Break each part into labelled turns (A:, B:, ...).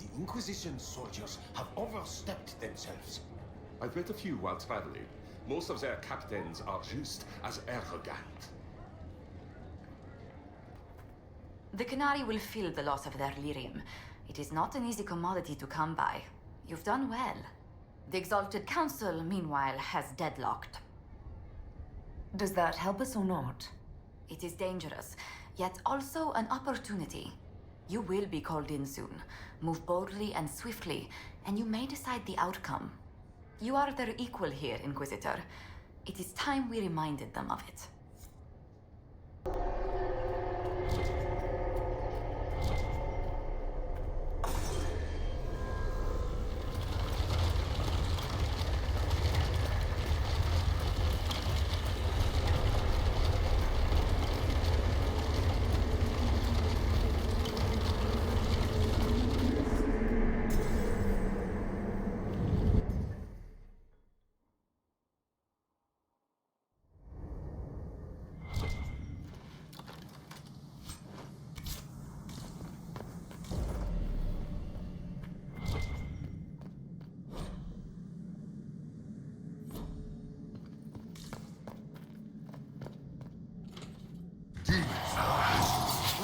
A: The Inquisition soldiers have overstepped themselves.
B: I've met a few while traveling. Most of their captains are just as arrogant.
C: The Qunari will feel the loss of their lyrium. It is not an easy commodity to come by. You've done well. The Exalted Council, meanwhile, has deadlocked.
D: Does that help us or not?
C: It is dangerous, yet also an opportunity. You will be called in soon. Move boldly and swiftly, and you may decide the outcome. You are their equal here, Inquisitor. It is time we reminded them of it.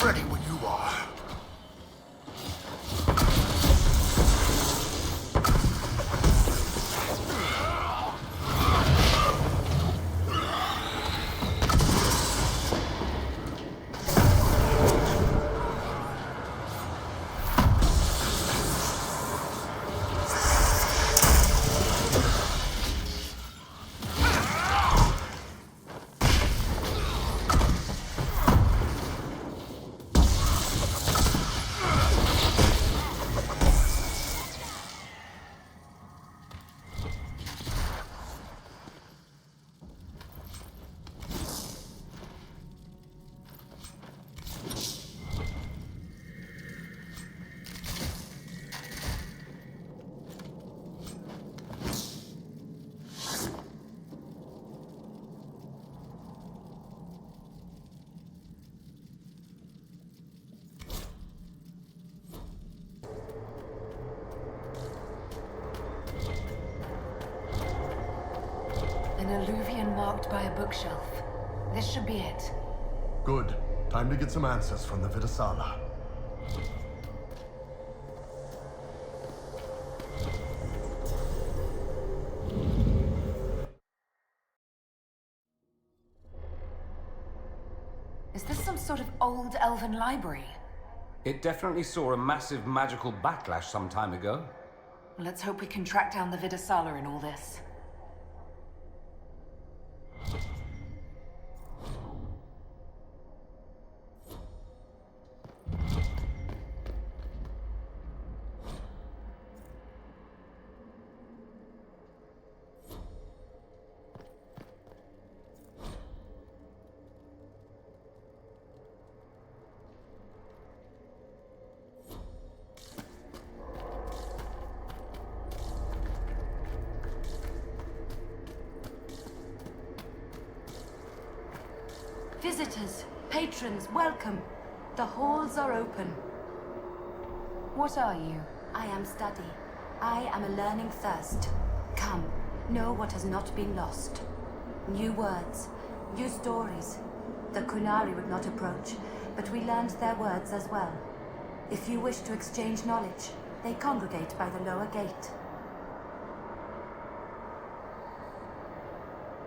E: Ready when you are.
D: An alluvion marked by a bookshelf. This should be it.
E: Good. Time to get some answers from the Viddasala.
D: Is this some sort of old elven library?
F: It definitely saw a massive magical backlash some time ago.
D: Let's hope we can track down the Viddasala in all this.
C: Visitors, patrons, welcome. The halls are open.
D: What are you?
C: I am study. I am a learning thirst. Come, know what has not been lost. New words, new stories. The Qunari would not approach, but we learned their words as well. If you wish to exchange knowledge, they congregate by the lower gate.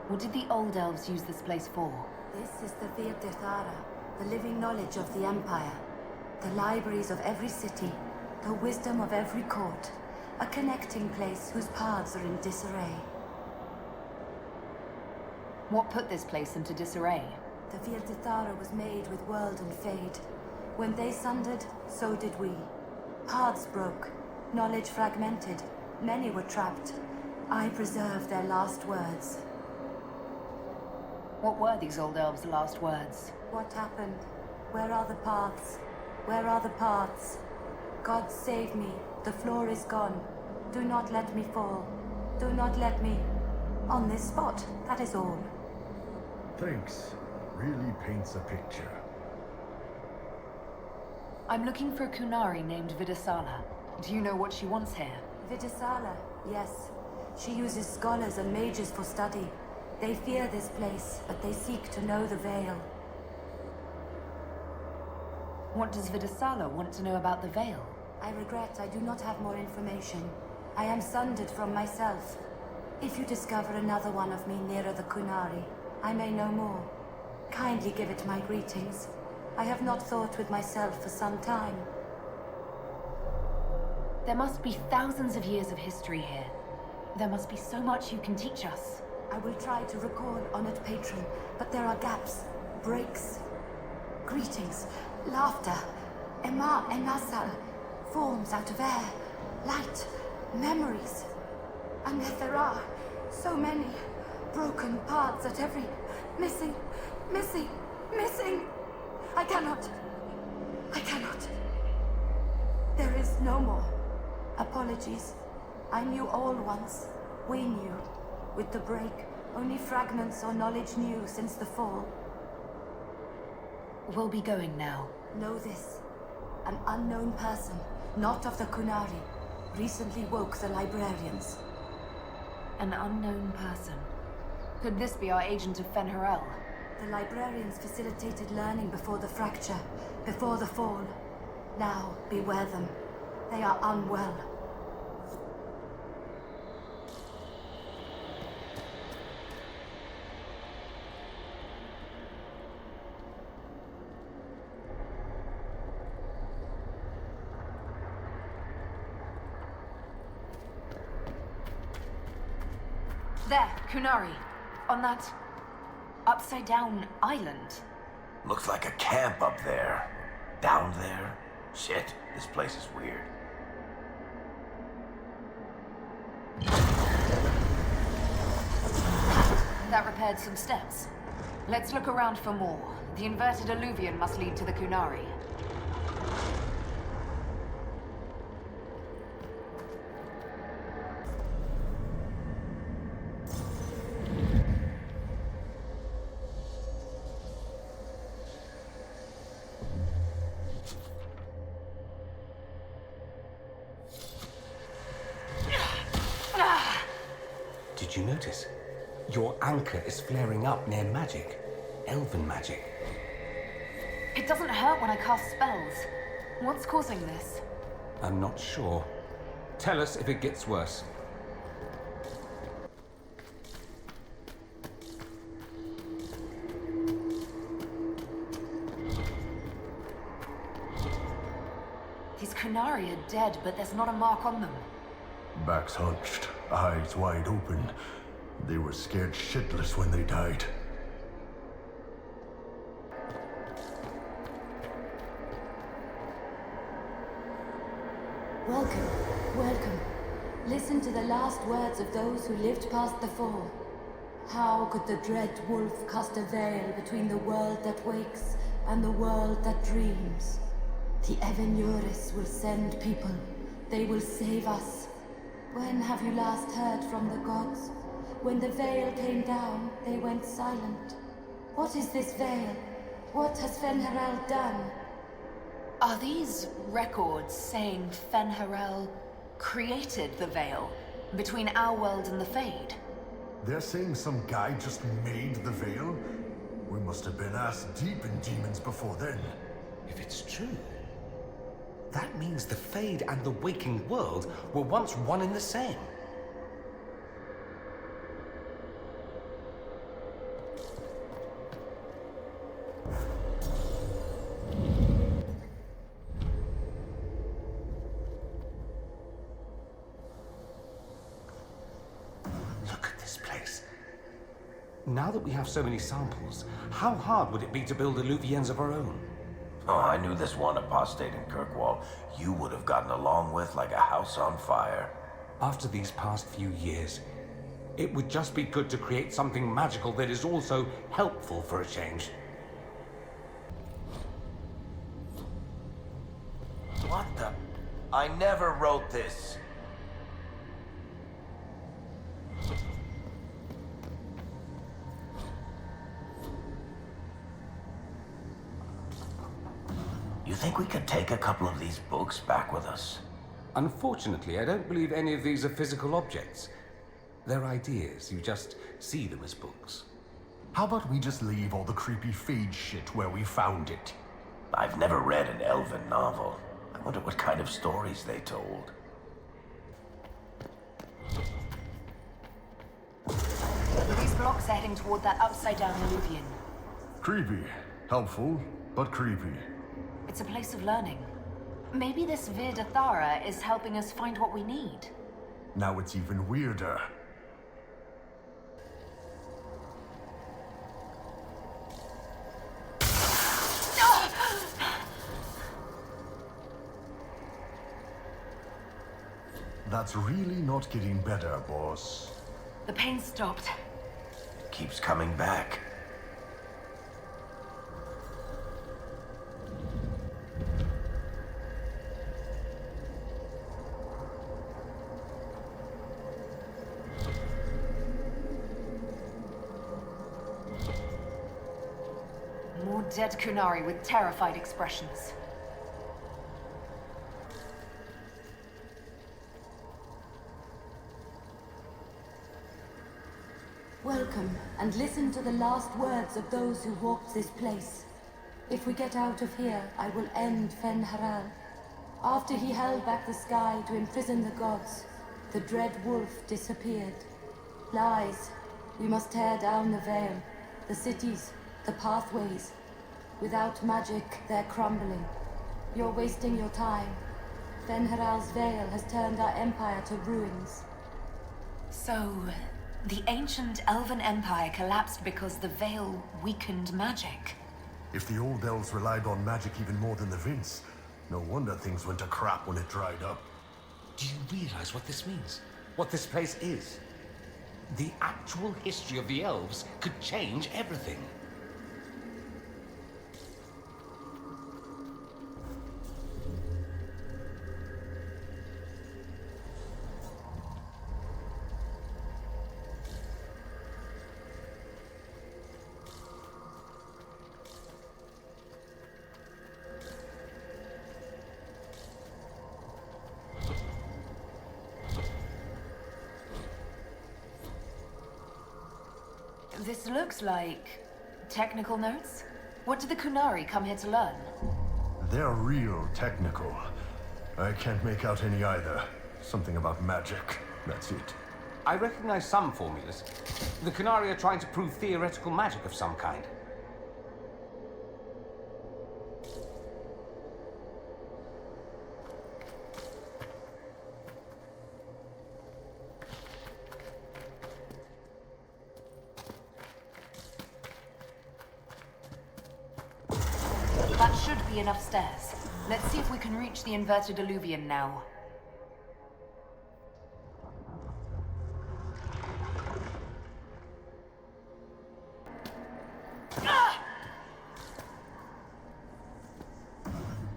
D: What did the old elves use this place for?
C: This is the Viddasala, the living knowledge of the Empire. The libraries of every city, the wisdom of every court. A connecting place whose paths are in disarray.
D: What put this place into disarray?
C: The Viddasala was made with world and fade. When they sundered, so did we. Paths broke, knowledge fragmented, many were trapped. I preserved their last words.
D: What were these old elves' last words?
C: What happened? Where are the paths? Where are the paths? God save me, the floor is gone. Do not let me fall. Do not let me... On this spot, that is all.
E: Thanks. Really paints a picture.
D: I'm looking for a Qunari named Viddasala. Do you know what she wants here?
C: Viddasala, yes. She uses scholars and mages for study. They fear this place, but they seek to know the Veil.
D: What does Viddasala want to know about the Veil?
C: I regret I do not have more information. I am sundered from myself. If you discover another one of me nearer the Kunari, I may know more. Kindly give it my greetings. I have not thought with myself for some time.
D: There must be thousands of years of history here. There must be so much you can teach us.
C: I will try to recall, honored patron, but there are gaps, breaks. Greetings, laughter, Emma and Nasal, forms out of air, light, memories. And yet there are so many broken parts at every missing. I cannot. There is no more. Apologies. I knew all once. We knew. With the break, only fragments or knowledge new since the fall.
D: We'll be going now.
C: Know this. An unknown person, not of the Kunari, recently woke the librarians.
D: An unknown person. Could this be our agent of Fen'Harel?
C: The librarians facilitated learning before the fracture, before the fall. Now, beware them. They are unwell.
D: There, Kunari. On that upside-down island.
A: Looks like a camp up there. Down there? Shit, this place is weird.
D: That repaired some steps. Let's look around for more. The inverted alluvion must lead to the Kunari.
F: Did you notice? Your anchor is flaring up near magic. Elven magic.
D: It doesn't hurt when I cast spells. What's causing this?
F: I'm not sure. Tell us if it gets worse.
D: These Kunari are dead, but there's not a mark on them.
E: Backs hunched, eyes wide open. They were scared shitless when they died.
C: Welcome. Listen to the last words of those who lived past the fall. How could the dread wolf cast a veil between the world that wakes and the world that dreams? The Evenuris will send people. They will save us. When have you last heard from the gods? When the veil came down, they went silent. What is this veil? What has Fen'Harel done?
D: Are these records saying Fen'Harel created the veil between our world and the Fade?
E: They're saying some guy just made the veil? We must have been ass deep in demons before then.
F: If it's true, that means the Fade and the waking world were once one and the same. Look at this place. Now that we have so many samples, how hard would it be to build alluvions of our own?
A: Oh, I knew this one apostate in Kirkwall you would have gotten along with like a house on fire.
F: After these past few years, it would just be good to create something magical that is also helpful for a change.
A: What the? I never wrote this. You think we could take a couple of these books back with us?
F: Unfortunately, I don't believe any of these are physical objects. They're ideas. You just see them as books.
E: How about we just leave all the creepy Fade shit where we found it?
A: I've never read an elven novel. I wonder what kind of stories they told.
D: These blocks are heading toward that upside-down Illuvian.
E: Creepy. Helpful, but creepy.
D: It's a place of learning. Maybe this Viddasala is helping us find what we need.
E: Now it's even weirder. That's really not getting better, boss.
D: The pain stopped.
A: It keeps coming back.
D: More dead Kunari with terrified expressions.
C: Welcome, and listen to the last words of those who walked this place. If we get out of here, I will end Fenharal. After he held back the sky to imprison the gods, the dread wolf disappeared. Lies. We must tear down the veil, the cities, the pathways. Without magic, they're crumbling. You're wasting your time. Fenharal's veil has turned our empire to ruins.
D: So, the ancient Elven Empire collapsed because the veil weakened magic.
E: If the old elves relied on magic even more than the Vince, no wonder things went to crap when it dried up.
F: Do you realize what this means? What this place is? The actual history of the elves could change everything.
D: This looks like technical notes. What did the Kunari come here to learn?
E: They're real technical. I can't make out any either. Something about magic. That's it.
F: I recognize some formulas. The Kunari are trying to prove theoretical magic of some kind.
D: That should be enough stairs. Let's see if we can reach the inverted Illuvian now.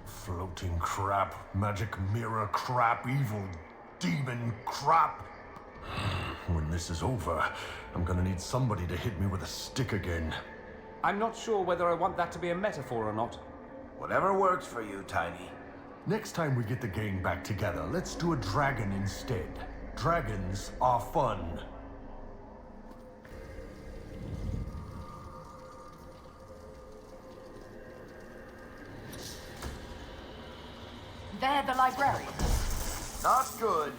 E: Floating crap, magic mirror crap, evil demon crap. When this is over, I'm gonna need somebody to hit me with a stick again.
F: I'm not sure whether I want that to be a metaphor or not.
A: Whatever works for you, Tiny.
E: Next time we get the gang back together, let's do a dragon instead. Dragons are fun.
D: They're the librarians.
A: Not good.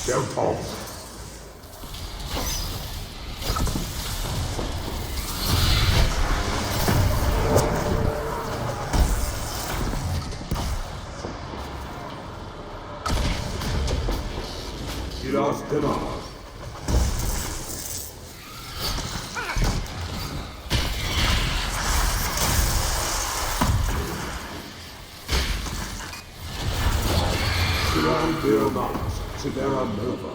B: Don't talk. He lost them all. Grand Nova.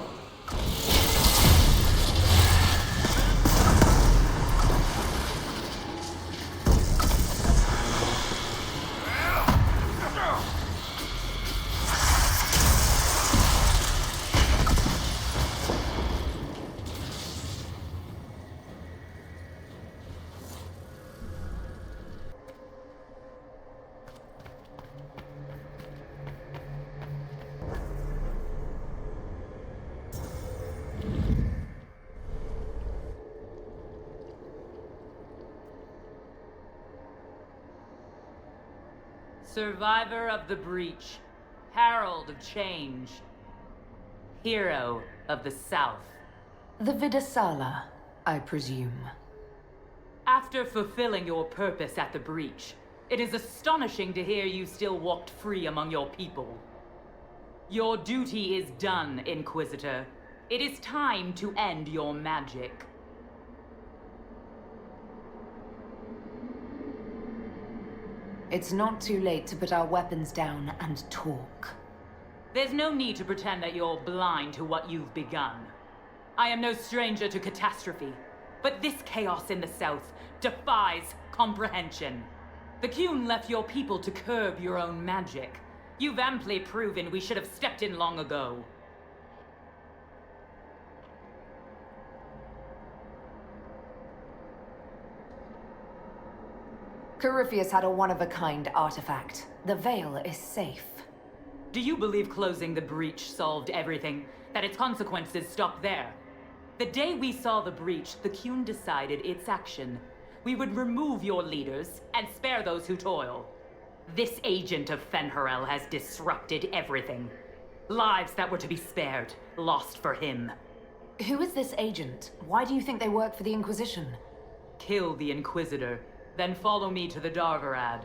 G: Survivor of the breach. Herald of change. Hero of the South.
D: The Viddasala, I presume.
G: After fulfilling your purpose at the breach, it is astonishing to hear you still walked free among your people. Your duty is done, Inquisitor. It is time to end your magic.
D: It's not too late to put our weapons down and talk.
G: There's no need to pretend that you're blind to what you've begun. I am no stranger to catastrophe, but this chaos in the South defies comprehension. The Qun left your people to curb your own magic. You've amply proven we should have stepped in long ago.
D: Corypheus had a one-of-a-kind artifact. The Veil is safe.
G: Do you believe closing the breach solved everything? That its consequences stopped there? The day we saw the breach, the Qun decided its action. We would remove your leaders and spare those who toil. This agent of Fenharel has disrupted everything. Lives that were to be spared, lost for him.
D: Who is this agent? Why do you think they work for the Inquisition?
G: Kill the Inquisitor, then follow me to the Dargarad.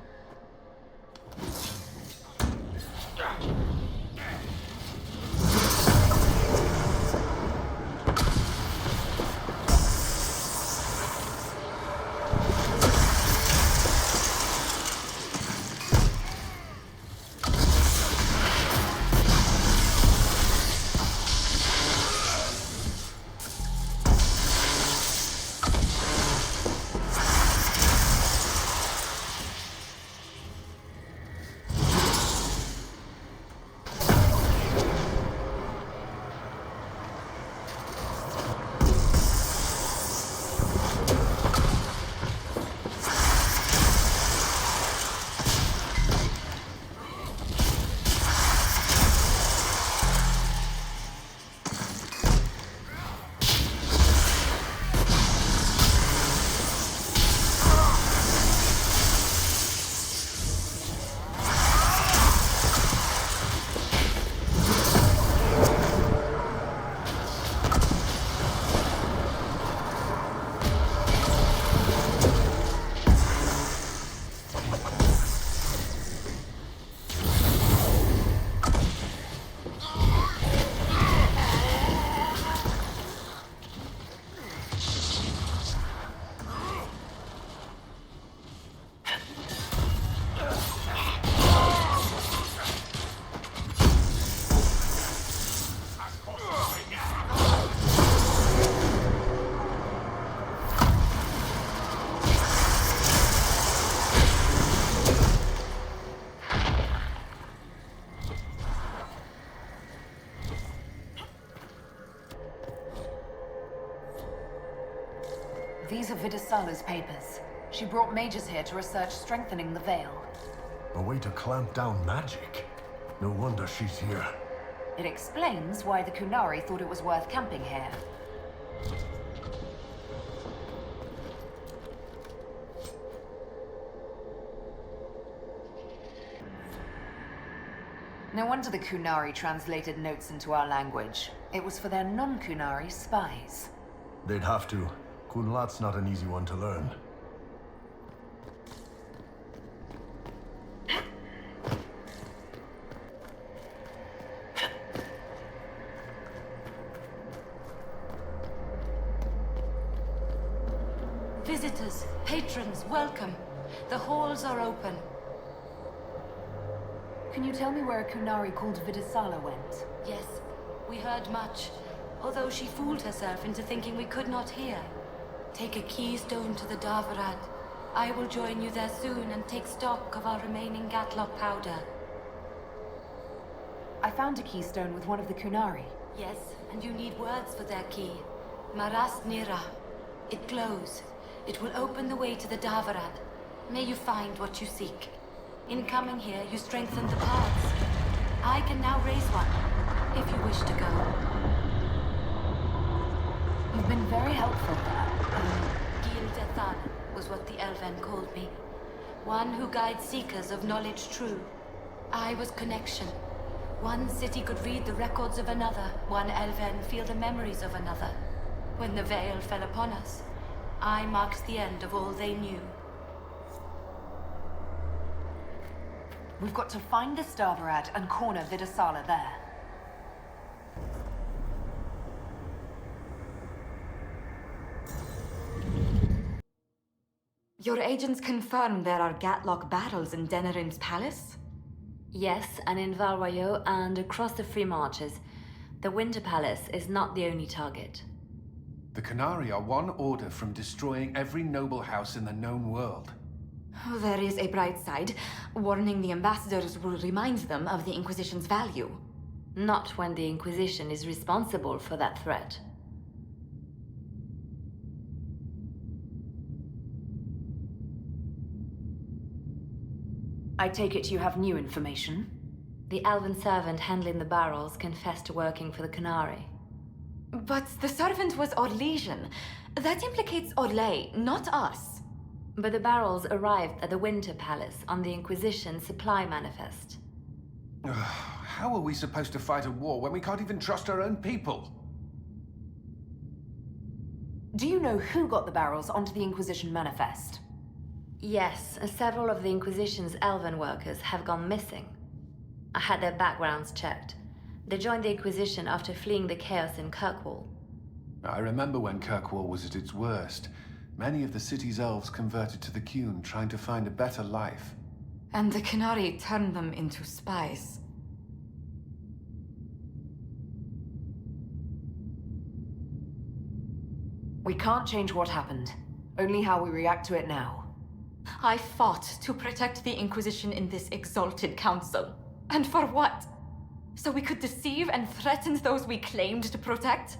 D: These are Viddasala's papers. She brought mages here to research strengthening the Veil.
E: A way to clamp down magic. No wonder she's here.
D: It explains why the Qunari thought it was worth camping here. No wonder the Qunari translated notes into our language. It was for their non-Qunari spies.
E: They'd have to. Kunlat's not an easy one to learn.
C: Visitors, patrons, welcome. The halls are open.
D: Can you tell me where a Qunari called Viddasala went?
C: Yes, we heard much, although she fooled herself into thinking we could not hear. Take a keystone to the Darvarad. I will join you there soon and take stock of our remaining Gatlock powder.
D: I found a keystone with one of the Qunari.
C: Yes, and you need words for their key. Maras Nira. It glows. It will open the way to the Darvarad. May you find what you seek. In coming here, you strengthen the paths. I can now raise one, if you wish to go.
D: You've been very helpful.
C: Gil Dethan was what the Elven called me. One who guides seekers of knowledge true. I was connection. One city could read the records of another, one elven feel the memories of another. When the veil fell upon us, I marked the end of all they knew.
D: We've got to find the Starverad and corner Viddasala there.
H: Your agents confirm there are Gatlock battles in Denerim's palace?
I: Yes, and in Valroyo and across the Free Marches. The Winter Palace is not the only target.
J: The Qunari are one order from destroying every noble house in the known world.
H: Oh, there is a bright side. Warning the ambassadors will remind them of the Inquisition's value.
I: Not when the Inquisition is responsible for that threat.
D: I take it you have new information?
I: The elven servant handling the barrels confessed to working for the Qunari.
H: But the servant was Orlesian. That implicates Orlais, not us.
I: But the barrels arrived at the Winter Palace on the Inquisition supply manifest.
J: How are we supposed to fight a war when we can't even trust our own people?
D: Do you know who got the barrels onto the Inquisition manifest?
I: Yes, several of the Inquisition's elven workers have gone missing. I had their backgrounds checked. They joined the Inquisition after fleeing the chaos in Kirkwall.
J: I remember when Kirkwall was at its worst. Many of the city's elves converted to the Qun, trying to find a better life.
H: And the Qunari turned them into spies.
D: We can't change what happened, only how we react to it now.
H: I fought to protect the Inquisition in this exalted council. And for what? So we could deceive and threaten those we claimed to protect?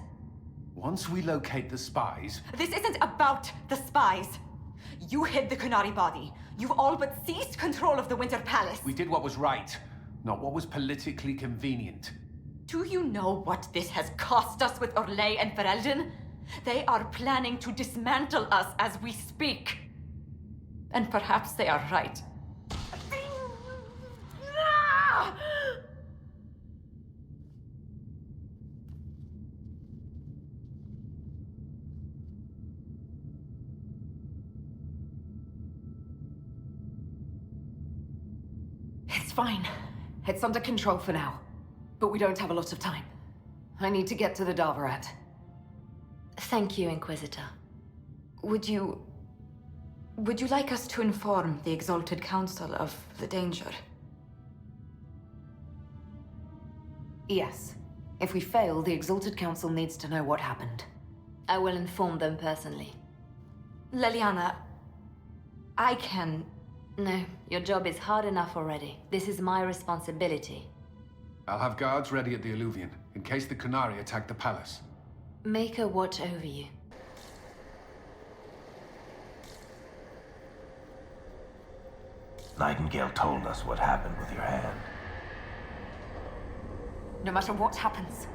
J: Once we locate the spies...
H: This isn't about the spies. You hid the Qunari body. You've all but seized control of the Winter Palace.
J: We did what was right, not what was politically convenient.
H: Do you know what this has cost us with Orlais and Ferelden? They are planning to dismantle us as we speak. And perhaps they are right.
D: It's fine. It's under control for now. But we don't have a lot of time. I need to get to the Darvarat.
I: Thank you, Inquisitor.
H: Would you like us to inform the Exalted Council of the danger?
D: Yes. If we fail, the Exalted Council needs to know what happened.
I: I will inform them personally.
H: Leliana, I can...
I: No, your job is hard enough already. This is my responsibility.
J: I'll have guards ready at the Alluvion, in case the Qunari attack the palace.
I: Make a watch over you.
A: Nightingale told us what happened with your hand.
D: No matter what happens,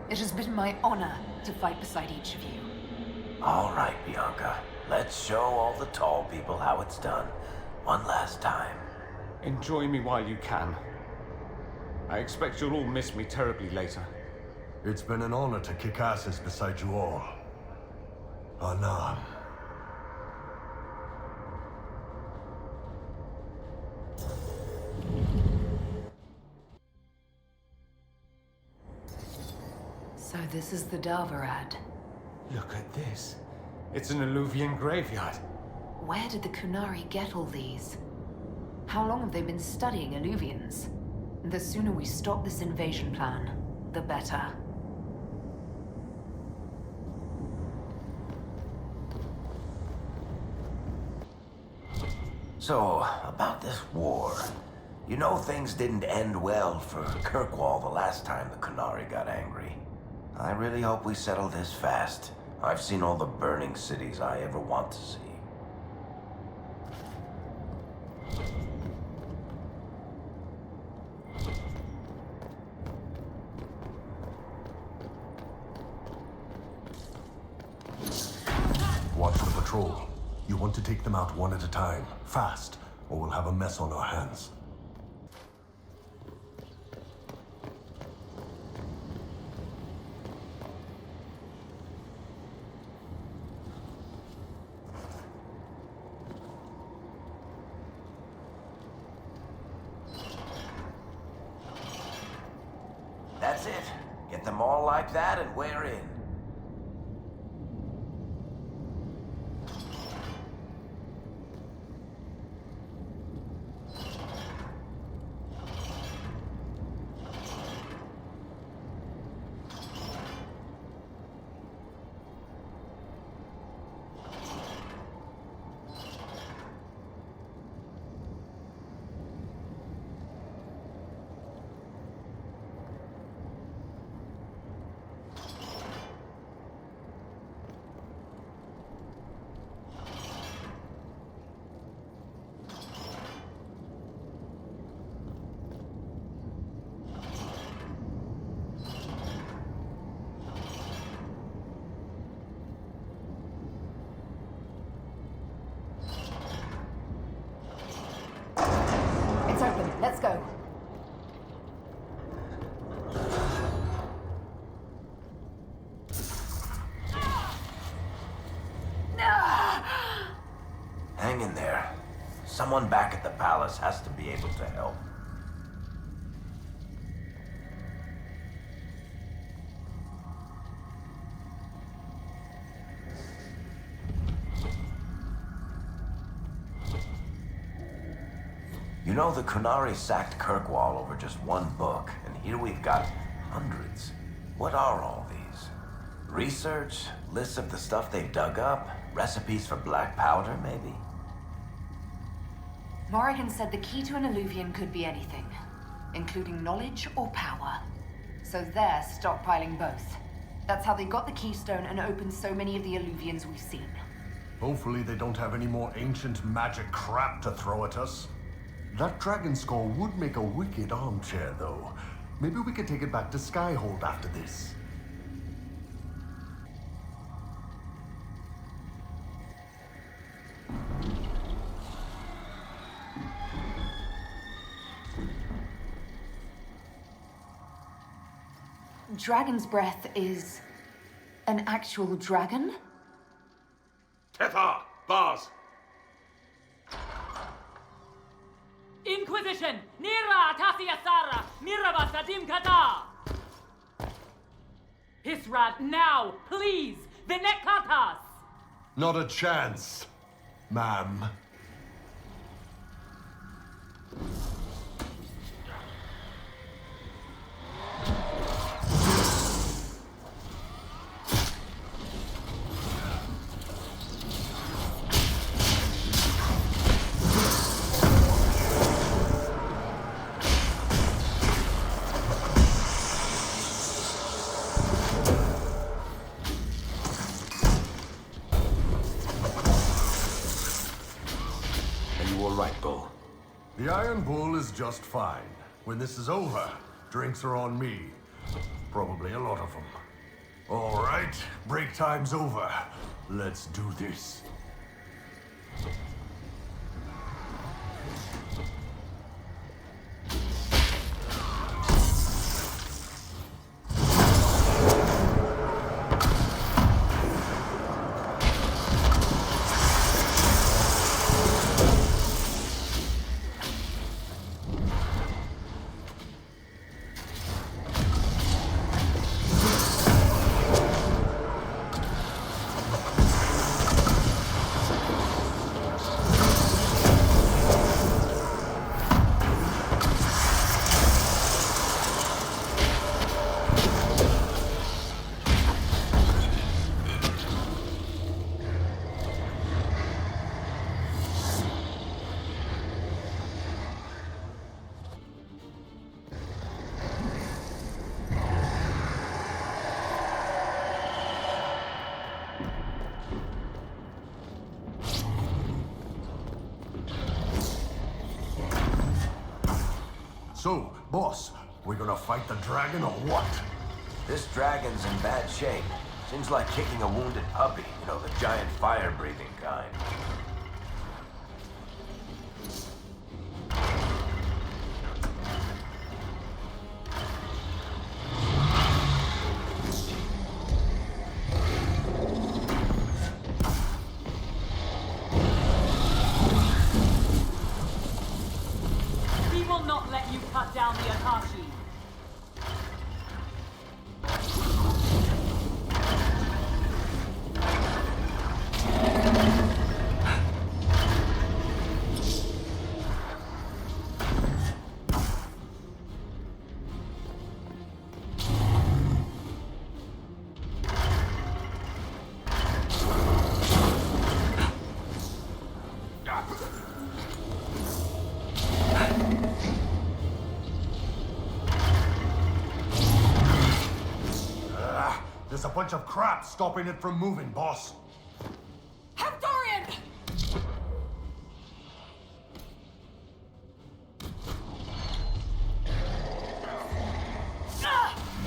D: it has been my honor to fight beside each of you.
A: All right, Bianca. Let's show all the tall people how it's done. One last time.
F: Enjoy me while you can. I expect you'll all miss me terribly later.
E: It's been an honor to kick asses beside you all. Anna.
D: So this is the Darvarad.
F: Look at this. It's an Alluvian graveyard.
D: Where did the Qunari get all these? How long have they been studying Alluvians? The sooner we stop this invasion plan, the better.
A: So, about this war. You know things didn't end well for Kirkwall the last time the Qunari got angry. I really hope we settle this fast. I've seen all the burning cities I ever want to see.
E: Watch the patrol. You want to take them out one at a time. Fast. or we'll have a mess on our hands.
A: That's it. Get them all like that and we're in.
D: It's open. Let's go.
A: Hang in there. Someone back at the palace has to be able to help. You know, the Kunari sacked Kirkwall over just one book, and here we've got hundreds. What are all these? Research? Lists of the stuff they've dug up? Recipes for black powder, maybe?
D: Morrigan said the key to an Illuvian could be anything, including knowledge or power. So they're stockpiling both. That's how they got the keystone and opened so many of the Illuvians we've seen.
E: Hopefully they don't have any more ancient magic crap to throw at us. That dragon skull would make a wicked armchair, though. Maybe we could take it back to Skyhold after this.
D: Dragon's breath is an actual dragon?
B: Tethar! Bars!
G: Inquisition! Nira Atasia Sara! Miraba Sadim Kata! Hisrat, now! Please! Vinekatas!
E: Not a chance, ma'am. The Iron Bull is just fine. When this is over, drinks are on me. Probably a lot of them. All right, break time's over. Let's do this. So, boss, we gonna fight the dragon or what?
A: This dragon's in bad shape. Seems like kicking a wounded puppy. You know, the giant fire-breathing kind.
E: bunch of crap stopping it from moving, boss.
H: Hectorian!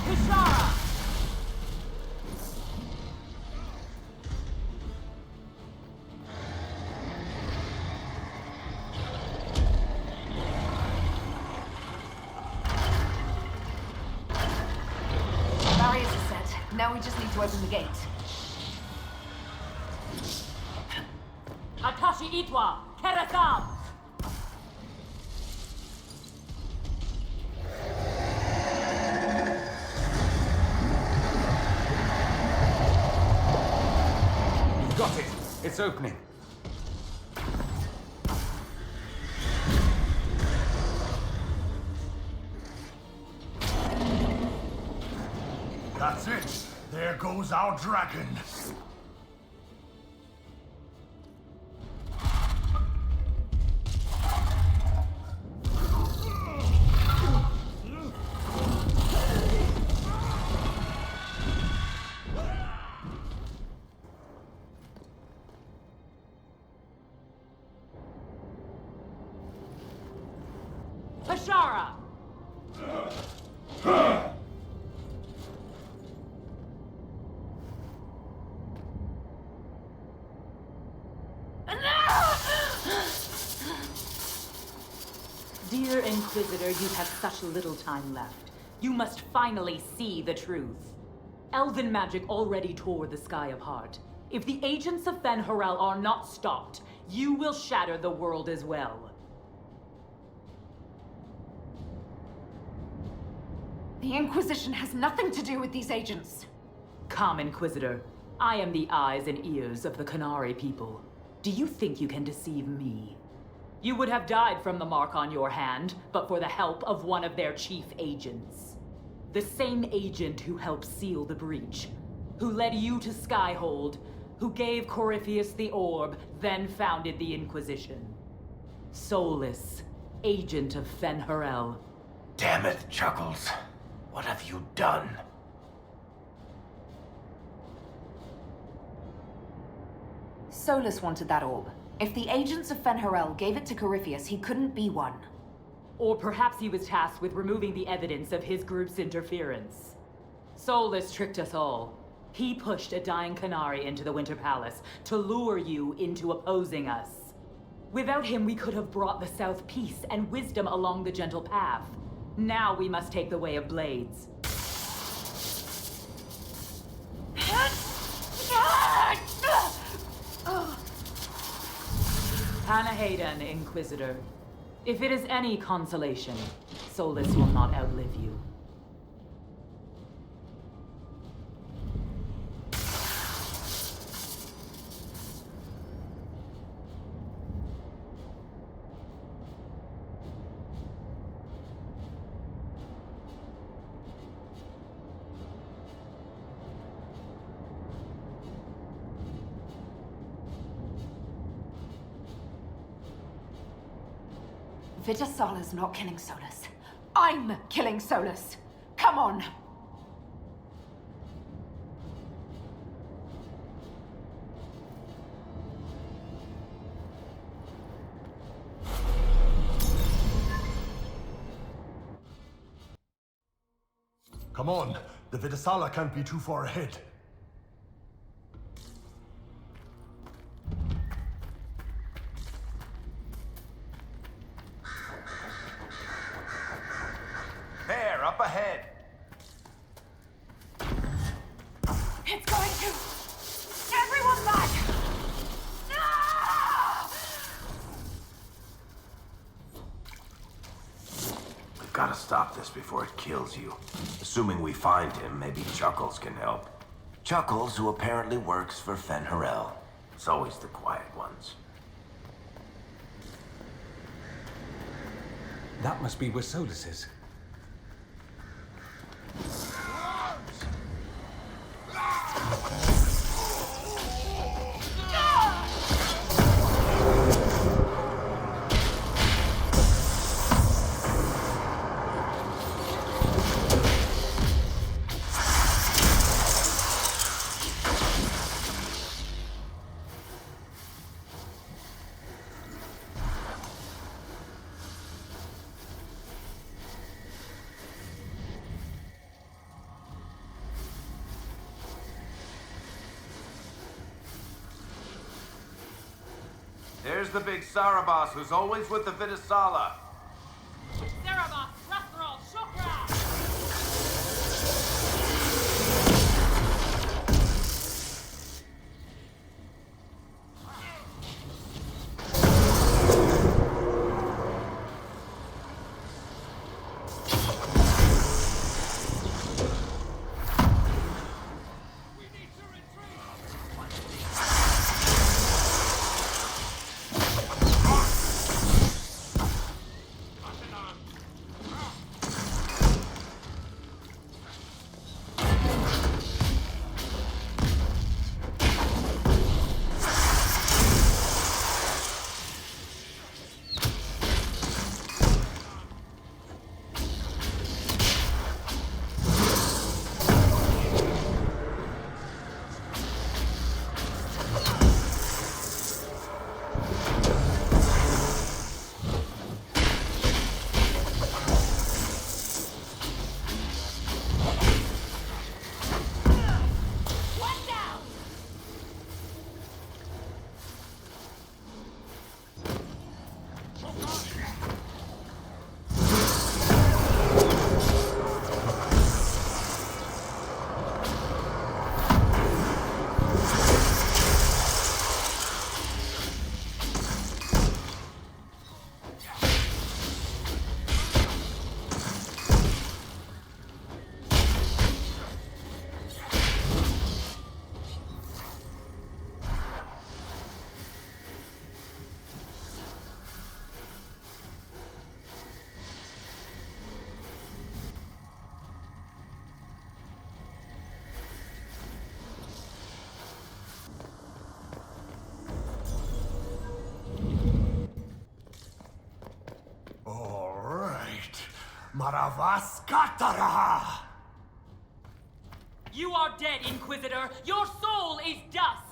G: Kishara!
D: Barriers are set. Now we just need to open the gate.
G: Atashi Itwa! Kerasam!
F: You've got it. It's opening.
E: That's it. There goes our dragon.
G: Kishara! Dear Inquisitor, you have such little time left. You must finally see the truth. Elven magic already tore the sky apart. If the agents of Fen'Harel are not stopped, you will shatter the world as well.
D: The Inquisition has nothing to do with these agents.
G: Come, Inquisitor. I am the eyes and ears of the Qunari people. Do you think you can deceive me? You would have died from the mark on your hand, but for the help of one of their chief agents. The same agent who helped seal the breach, who led you to Skyhold, who gave Corypheus the orb, then founded the Inquisition. Solus, agent of Fen'Harel.
A: Damn it, Chuckles. What have you done?
D: Solus wanted that orb. If the agents of Fen'Harel gave it to Corypheus, he couldn't be one.
G: Or perhaps he was tasked with removing the evidence of his group's interference. Solus tricked us all. He pushed a dying Qunari into the Winter Palace to lure you into opposing us. Without him, we could have brought the South peace and wisdom along the gentle path. Now we must take the way of blades. Panahayden, Inquisitor. If it is any consolation, Solus will not outlive you.
D: Viddasala's not killing Solus. I'm killing Solus. Come on.
E: Come on. The Viddasala can't be too far ahead.
A: There, up ahead.
D: It's going to... Everyone back! Ah!
A: We've got to stop this before it kills you. Assuming we find him, maybe Chuckles can help. Chuckles, who apparently works for Fen'Harel. It's always the quiet ones.
F: That must be where Solus is.
A: Here's the big Sarabas who's always with the Viddasala.
G: Cerebos, Rustral, Shukra!
E: Maravaskatara!
G: You are dead, Inquisitor! Your soul is dust!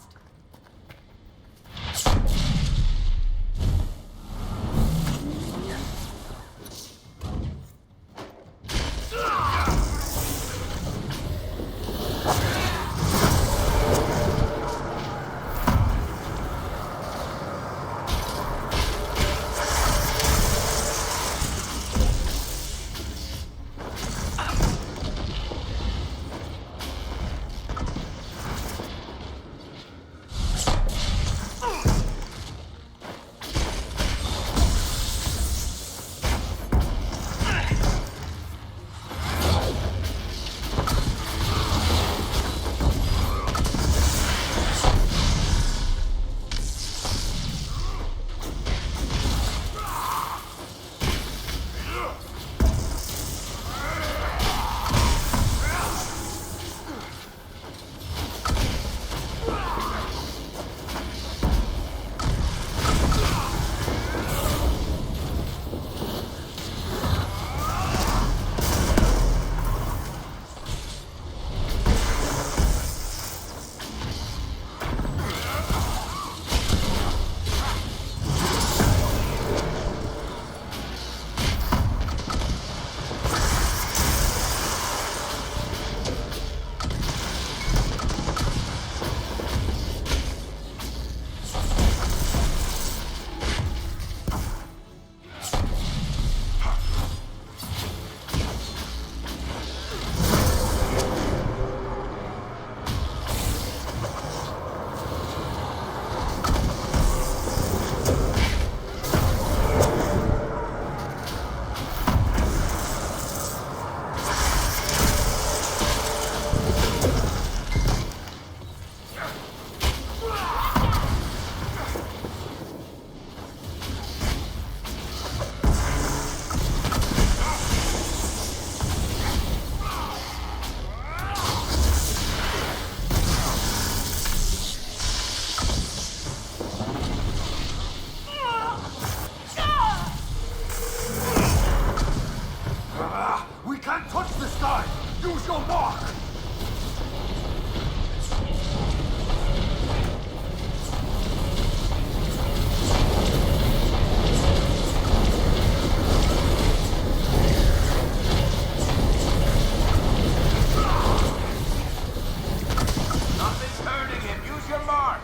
A: Nothing's hurting him. Use your mark.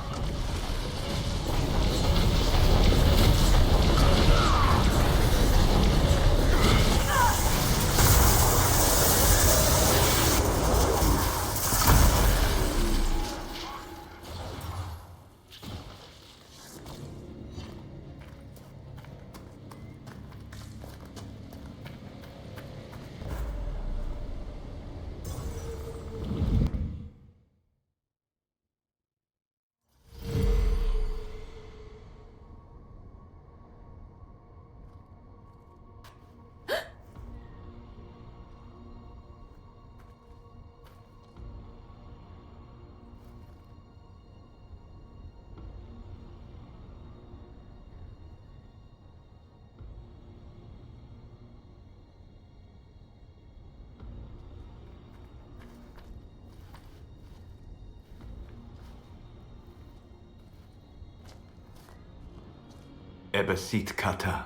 K: Ebesit kata,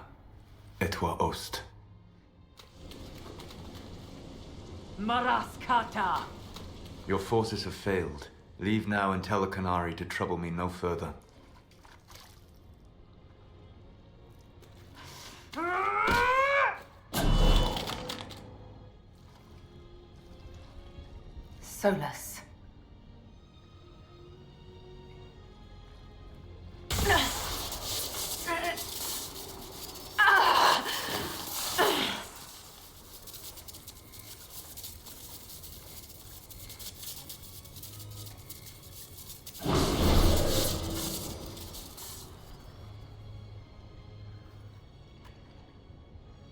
K: etwa ost.
G: Maraskata!
K: Your forces have failed. Leave now and tell the Qunari to trouble me no further.
D: Solus.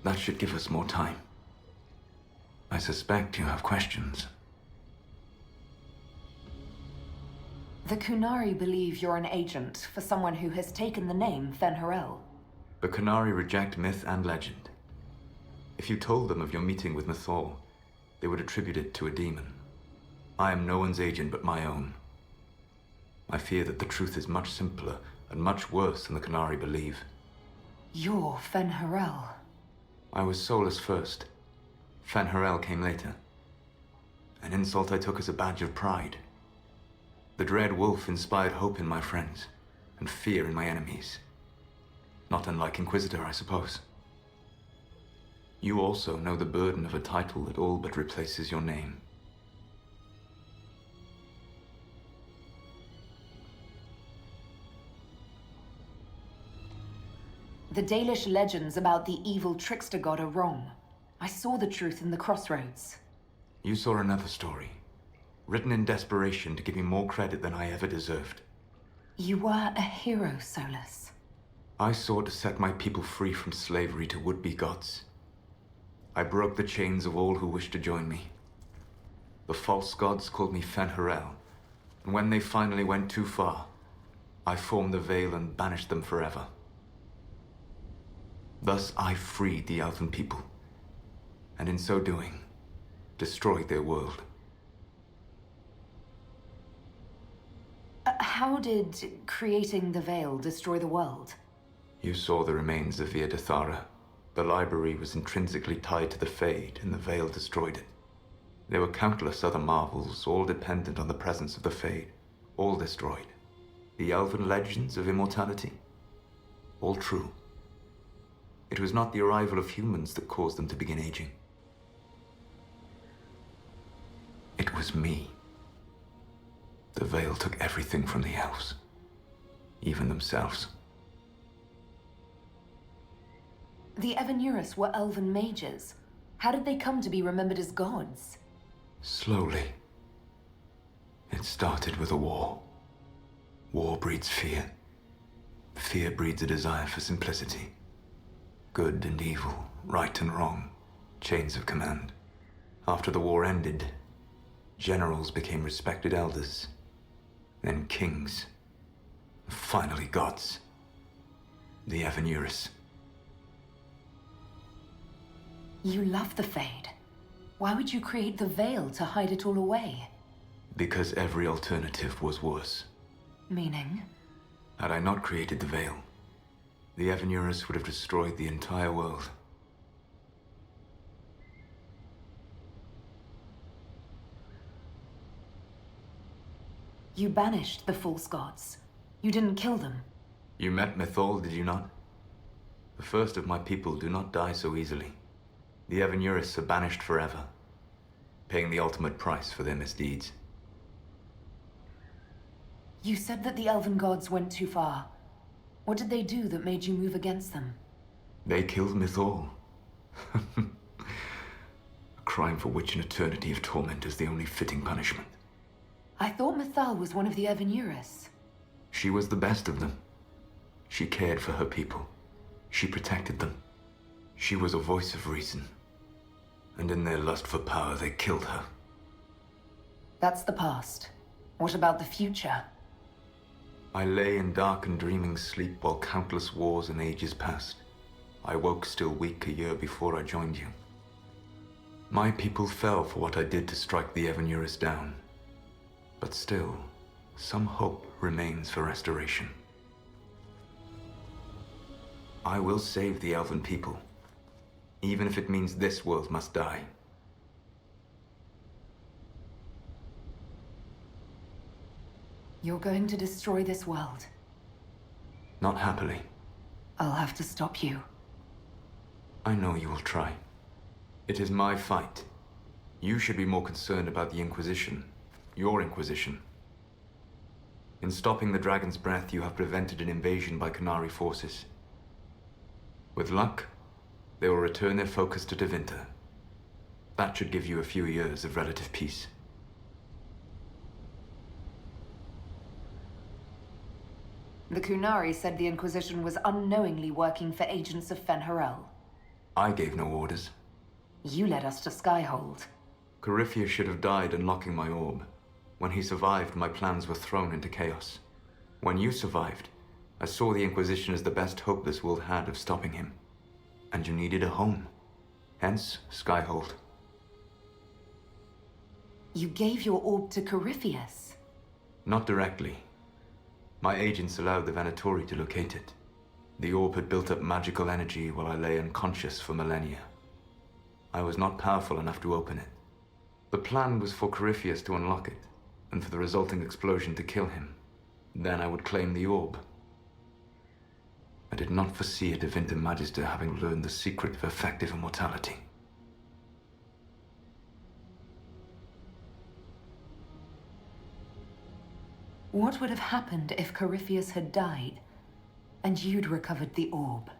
K: That should give us more time. I suspect you have questions.
D: The Qunari believe you're an agent for someone who has taken the name Fen'Harel.
K: The Qunari reject myth and legend. If you told them of your meeting with Mythal, they would attribute it to a demon. I am no one's agent but my own. I fear that the truth is much simpler and much worse than the Qunari believe.
D: You're Fen'Harel.
K: I was Solus first. Fen'Harel came later. An insult I took as a badge of pride. The dread wolf inspired hope in my friends, and fear in my enemies. Not unlike Inquisitor, I suppose. You also know the burden of a title that all but replaces your name.
D: The Dalish legends about the evil trickster god are wrong. I saw the truth in the crossroads.
K: You saw another story, written in desperation to give me more credit than I ever deserved.
D: You were a hero, Solus.
K: I sought to set my people free from slavery to would-be gods. I broke the chains of all who wished to join me. The false gods called me Fen'Harel, and when they finally went too far, I formed the Veil and banished them forever. Thus I freed the elven people, and in so doing, destroyed their world.
D: How did creating the Veil destroy the world?
K: You saw the remains of Viddasala. The library was intrinsically tied to the Fade, and the Veil destroyed it. There were countless other marvels, all dependent on the presence of the Fade, all destroyed. The elven legends of immortality, all true. It was not the arrival of humans that caused them to begin aging. It was me. The Veil took everything from the elves, even themselves.
D: The Evanurus were elven mages. How did they come to be remembered as gods?
K: Slowly. It started with a war. War breeds fear. Fear breeds a desire for simplicity. Good and evil, right and wrong, chains of command. After the war ended, generals became respected elders, then kings, finally gods. The Evanurus.
D: You love the Fade. Why would you create the Veil to hide it all away?
K: Because every alternative was worse.
D: Meaning?
K: Had I not created the Veil, the Evanurus would have destroyed the entire world.
D: You banished the false gods. You didn't kill them.
K: You met Mythal, did you not? The first of my people do not die so easily. The Evanurus are banished forever, paying the ultimate price for their misdeeds.
D: You said that the elven gods went too far. What did they do that made you move against them?
K: They killed Mythal. A crime for which an eternity of torment is the only fitting punishment.
D: I thought Mythal was one of the Evanurus.
K: She was the best of them. She cared for her people. She protected them. She was a voice of reason. And in their lust for power, they killed her.
D: That's the past. What about the future?
K: I lay in dark and dreaming sleep while countless wars and ages passed. I woke still weak a year before I joined you. My people fell for what I did to strike the Evanurus down. But still, some hope remains for restoration. I will save the elven people, even if it means this world must die.
D: You're going to destroy this world.
K: Not happily.
D: I'll have to stop you.
K: I know you will try. It is my fight. You should be more concerned about the Inquisition. Your Inquisition. In stopping the Dragon's Breath, you have prevented an invasion by Qunari forces. With luck, they will return their focus to Tevinter. That should give you a few years of relative peace.
D: The Qunari said the Inquisition was unknowingly working for agents of Fen'Harel.
K: I gave no orders.
D: You led us to Skyhold.
K: Corypheus should have died unlocking my orb. When he survived, my plans were thrown into chaos. When you survived, I saw the Inquisition as the best hope this world had of stopping him. And you needed a home. Hence, Skyhold.
D: You gave your orb to Corypheus?
K: Not directly. My agents allowed the Venatori to locate it. The orb had built up magical energy while I lay unconscious for millennia. I was not powerful enough to open it. The plan was for Corypheus to unlock it, and for the resulting explosion to kill him. Then I would claim the orb. I did not foresee a Tevinter Magister having learned the secret of effective immortality.
D: What would have happened if Corypheus had died, and you'd recovered the orb?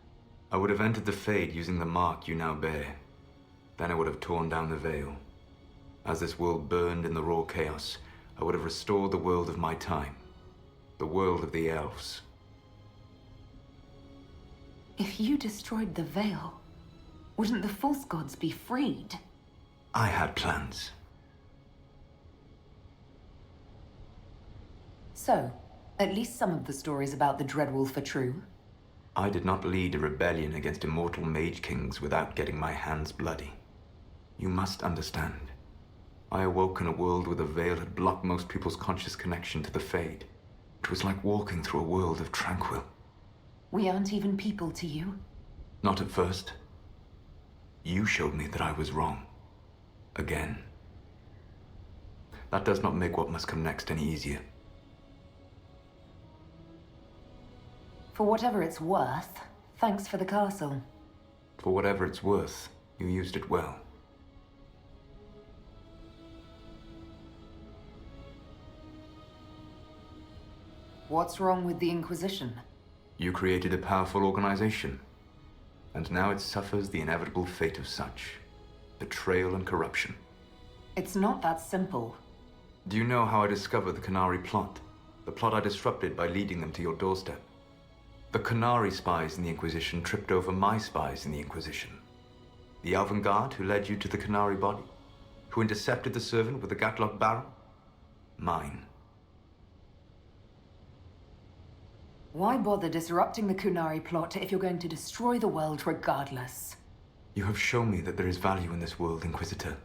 K: I would have entered the Fade using the mark you now bear. Then I would have torn down the veil. As this world burned in the raw chaos, I would have restored the world of my time. The world of the elves.
D: If you destroyed the veil, wouldn't the false gods be freed?
K: I had plans.
D: So, at least some of the stories about the Dreadwolf are true.
K: I did not lead a rebellion against immortal mage kings without getting my hands bloody. You must understand. I awoke in a world where the veil had blocked most people's conscious connection to the Fade. It was like walking through a world of tranquil.
D: We aren't even people to you?
K: Not at first. You showed me that I was wrong. Again. That does not make what must come next any easier.
D: For whatever it's worth, thanks for the castle.
K: For whatever it's worth, you used it well.
D: What's wrong with the Inquisition?
K: You created a powerful organization, and now it suffers the inevitable fate of such. Betrayal and corruption.
D: It's not that simple.
K: Do you know how I discovered the Qunari plot? The plot I disrupted by leading them to your doorstep. The Qunari spies in the Inquisition tripped over my spies in the Inquisition. The Elven Guard who led you to the Qunari body? Who intercepted the servant with the Gatlock barrel? Mine.
D: Why bother disrupting the Qunari plot if you're going to destroy the world regardless?
K: You have shown me that there is value in this world, Inquisitor.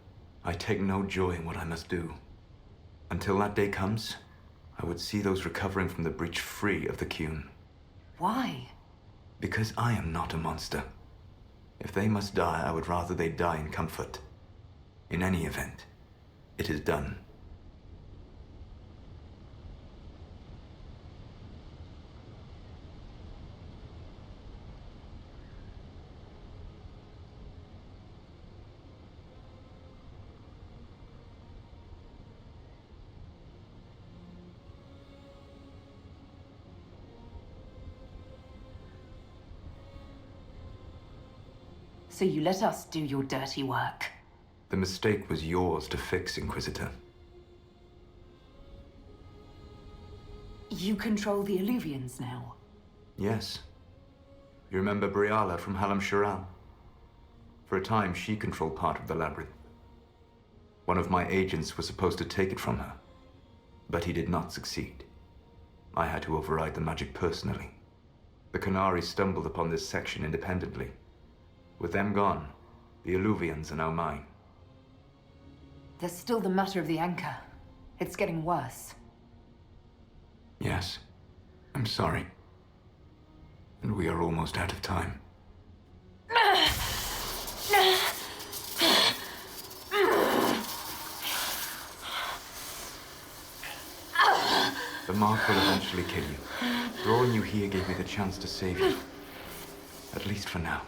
K: I take no joy in what I must do. Until that day comes, I would see those recovering from the breach free of the Qun.
D: Why?
K: Because I am not a monster. If they must die, I would rather they die in comfort. In any event, it is done.
D: So you let us do your dirty work.
K: The mistake was yours to fix, Inquisitor.
D: You control the Illuvians now?
K: Yes. You remember Briala from Halam Shiral? For a time, she controlled part of the labyrinth. One of my agents was supposed to take it from her, but he did not succeed. I had to override the magic personally. The Qunari stumbled upon this section independently. With them gone, the Illuvians are now mine.
D: There's still the matter of the anchor. It's getting worse.
K: Yes. I'm sorry. And we are almost out of time. The mark will eventually kill you. Drawing you here gave me the chance to save you. At least for now.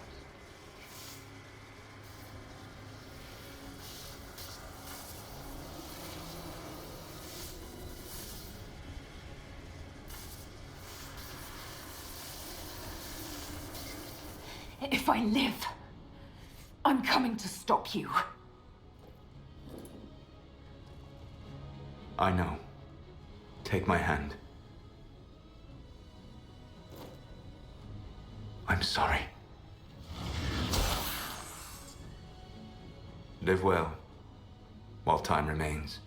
D: If I live, I'm coming to stop you.
K: I know. Take my hand. I'm sorry. Live well, while time remains.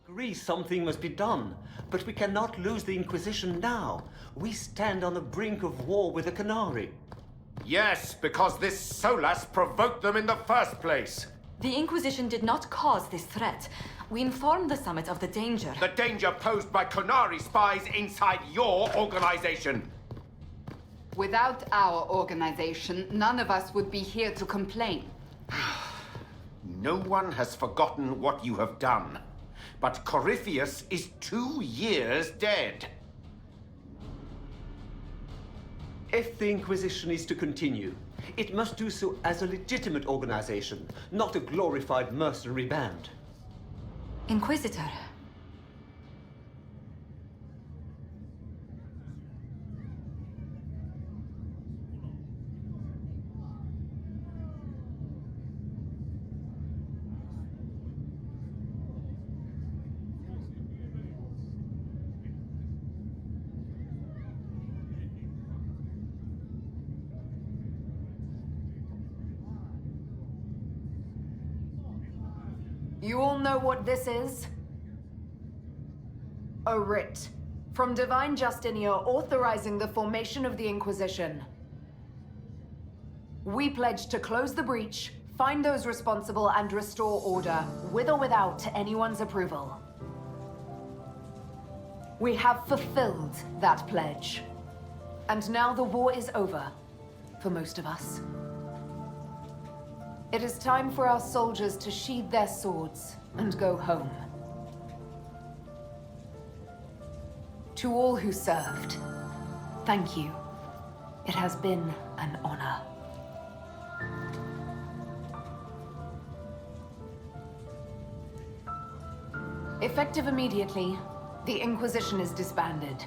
L: Agree something must be done, but we cannot lose the Inquisition now. We stand on the brink of war with the Qunari.
F: Yes, because this Solas provoked them in the first place.
H: The Inquisition did not cause this threat. We informed the Summit of the danger.
F: The danger posed by Qunari spies inside your organization.
D: Without our organization, none of us would be here to complain.
F: No one has forgotten what you have done. But Corypheus is 2 years dead.
L: If the Inquisition is to continue, it must do so as a legitimate organization, not a glorified mercenary band.
H: Inquisitor.
D: You all know what this is? A writ from Divine Justinia authorizing the formation of the Inquisition. We pledge to close the breach, find those responsible, and restore order, with or without anyone's approval. We have fulfilled that pledge. And now the war is over, for most of us. It is time for our soldiers to sheathe their swords and go home. To all who served, thank you. It has been an honor. Effective immediately, the Inquisition is disbanded.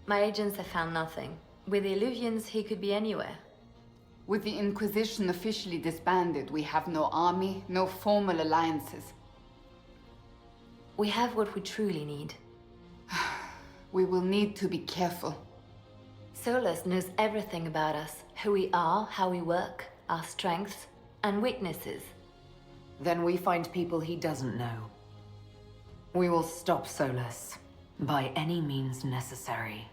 I: My agents have found nothing. With the Illuvians, he could be anywhere.
M: With the Inquisition officially disbanded, we have no army, no formal alliances.
I: We have what we truly need.
M: We will need to be careful.
I: Solus knows everything about us. Who we are, how we work, our strengths and weaknesses.
D: Then we find people he doesn't know. We will stop Solus by any means necessary.